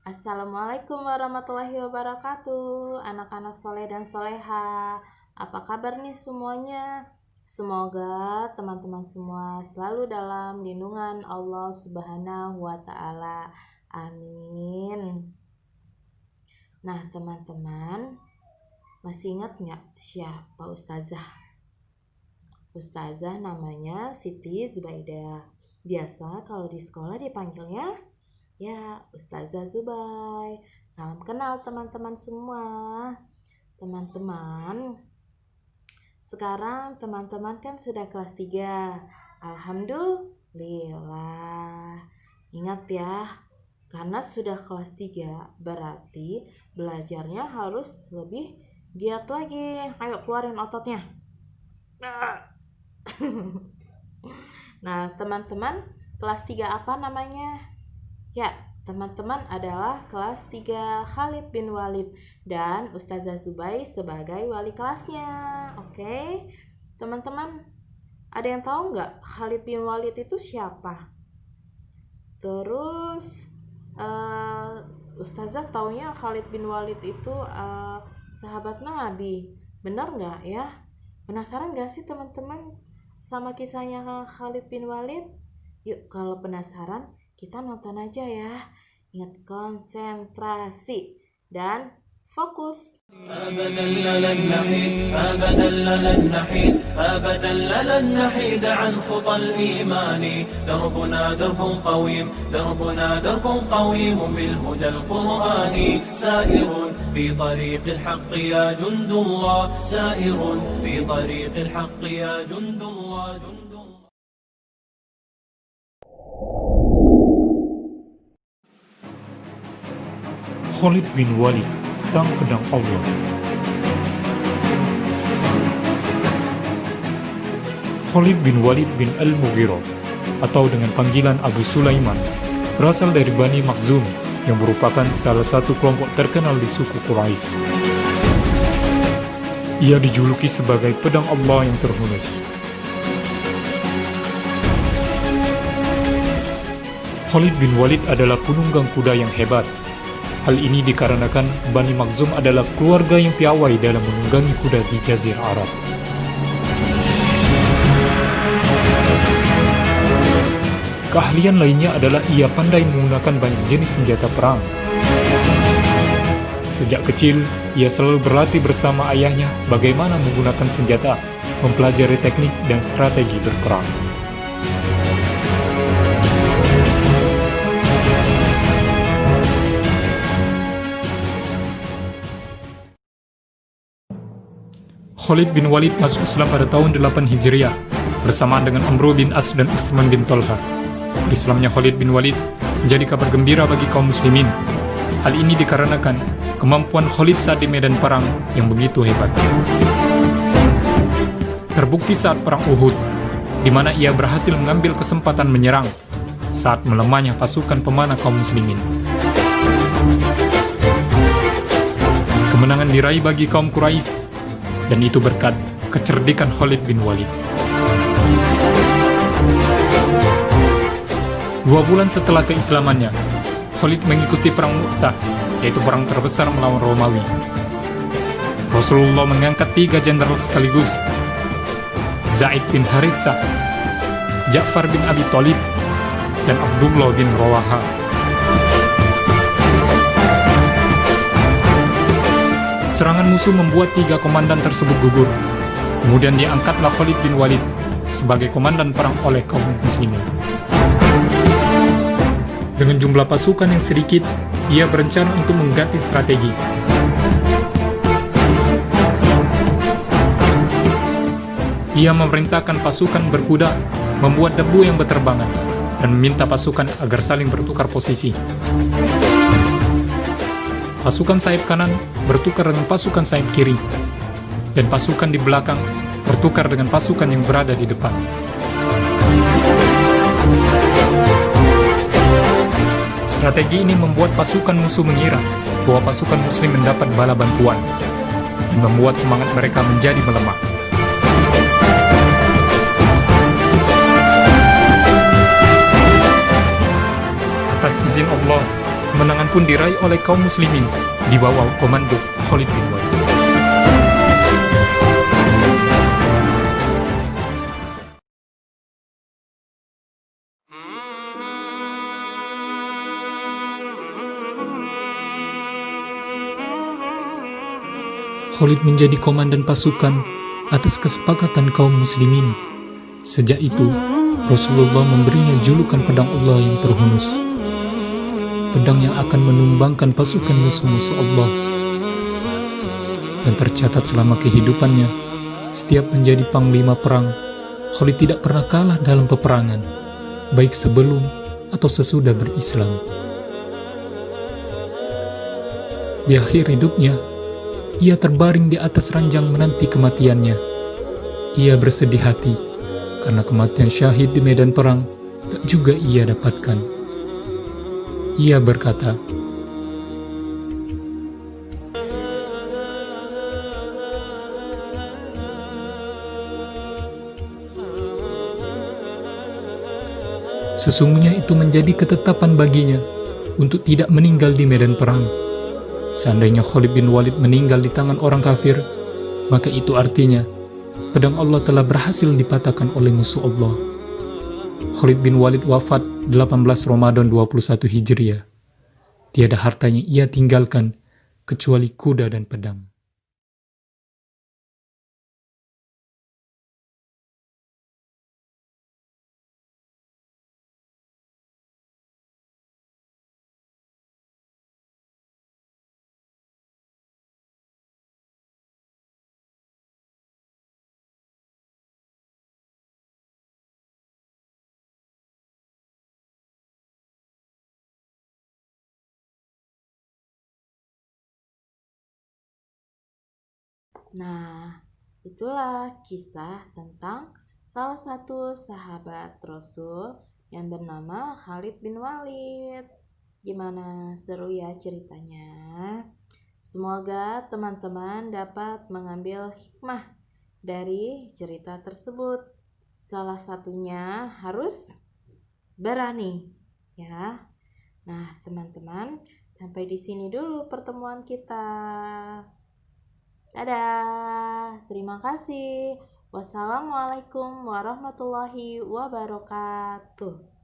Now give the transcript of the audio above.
Assalamualaikum warahmatullahi wabarakatuh, anak-anak soleh dan soleha. Apa kabar nih semuanya? Semoga teman-teman semua selalu dalam lindungan Allah Subhanahu wa Ta'ala. Amin. Nah, teman-teman, masih ingat nggak siapa Ustazah? Ustazah namanya Siti Zubaidah. Biasa kalau di sekolah dipanggilnya ya, Ustazah Zubai. Salam kenal teman-teman semua. Teman-teman, sekarang teman-teman kan sudah kelas 3. Alhamdulillah. Ingat ya, karena sudah kelas 3 berarti belajarnya harus lebih giat lagi. Ayo keluarin ototnya. Nah, teman-teman, kelas 3 apa namanya? Ya, teman-teman adalah kelas 3 Khalid bin Walid dan Ustazah Zubai sebagai wali kelasnya. Oke, teman-teman, ada yang tahu nggak Khalid bin Walid itu siapa? Terus, Ustazah taunya Khalid bin Walid itu sahabat Nabi. Benar nggak ya? Penasaran nggak sih teman-teman sama kisahnya Khalid bin Walid? Yuk, kalau penasaran, kita nonton aja ya. Ingat konsentrasi dan fokus. أبدا لن نحيد أبدا لن نحيد أبدا لن نحيد عن خطى الإيمان دربنا درب قويم دربنا درب قويم بالهدى القرآني سائر في طريق الحق يا جند الله سائر في طريق الحق يا جند الله جند الله. Khalid bin Walid, sang pedang Allah. Khalid bin Walid bin Al-Mughirah, atau dengan panggilan Abu Sulaiman, berasal dari Bani Makhzum yang merupakan salah satu kelompok terkenal di suku Quraisy. Ia dijuluki sebagai pedang Allah yang terhunus. Khalid bin Walid adalah penunggang kuda yang hebat. Hal ini dikarenakan Bani Makhzum adalah keluarga yang piawai dalam menunggangi kuda di Jazirah Arab. Keahlian lainnya adalah ia pandai menggunakan banyak jenis senjata perang. Sejak kecil, ia selalu berlatih bersama ayahnya bagaimana menggunakan senjata, mempelajari teknik dan strategi berperang. Khalid bin Walid masuk Islam pada tahun 8 Hijriah bersamaan dengan Amr bin As dan Uthman bin Talha. Islamnya Khalid bin Walid menjadi kabar gembira bagi kaum muslimin. Hal ini dikarenakan kemampuan Khalid saat di medan perang yang begitu hebat. Terbukti saat perang Uhud, di mana ia berhasil mengambil kesempatan menyerang saat melemahnya pasukan pemanah kaum muslimin. Kemenangan diraih bagi kaum Quraisy, dan itu berkat kecerdikan Khalid bin Walid. 2 bulan setelah keislamannya, Khalid mengikuti perang Mu'tah, yaitu perang terbesar melawan Romawi. Rasulullah mengangkat 3 jenderal sekaligus, Zaid bin Harithah, Ja'far bin Abi Thalib, dan Abdullah bin Rawaha. Serangan musuh membuat 3 komandan tersebut gugur. Kemudian diangkatlah Khalid bin Walid sebagai komandan perang oleh kaum muslimin. Dengan jumlah pasukan yang sedikit, ia berencana untuk mengganti strategi. Ia memerintahkan pasukan berkuda membuat debu yang berterbangan dan meminta pasukan agar saling bertukar posisi. Pasukan sayap kanan bertukar dengan pasukan sayap kiri, dan pasukan di belakang bertukar dengan pasukan yang berada di depan. Strategi ini membuat pasukan musuh mengira bahwa pasukan muslim mendapat bala bantuan, dan membuat semangat mereka menjadi melemah. Atas izin Allah, kemenangan pun diraih oleh kaum muslimin di bawah komando Khalid bin Walid. Khalid menjadi komandan pasukan atas kesepakatan kaum muslimin. Sejak itu, Rasulullah memberinya julukan pedang Allah yang terhunus, pedang yang akan menumbangkan pasukan musuh-musuh Allah. Dan tercatat selama kehidupannya, setiap menjadi panglima perang, Khalid tidak pernah kalah dalam peperangan, baik sebelum atau sesudah berislam. Di akhir hidupnya, ia terbaring di atas ranjang menanti kematiannya. Ia bersedih hati karena kematian syahid di medan perang tak juga ia dapatkan. Ia berkata, sesungguhnya itu menjadi ketetapan baginya untuk tidak meninggal di medan perang. Seandainya Khalid bin Walid meninggal di tangan orang kafir, maka itu artinya pedang Allah telah berhasil dipatahkan oleh musuh Allah. Khalid bin Walid wafat 18 Ramadan 21 Hijriah. Tiada harta yang ia tinggalkan kecuali kuda dan pedang. Nah, itulah kisah tentang salah satu sahabat Rasul yang bernama Khalid bin Walid. Gimana, seru ya ceritanya? Semoga teman-teman dapat mengambil hikmah dari cerita tersebut. Salah satunya harus berani, ya. Nah, teman-teman, sampai di sini dulu pertemuan kita. Dadah, terima kasih. Wassalamualaikum warahmatullahi wabarakatuh.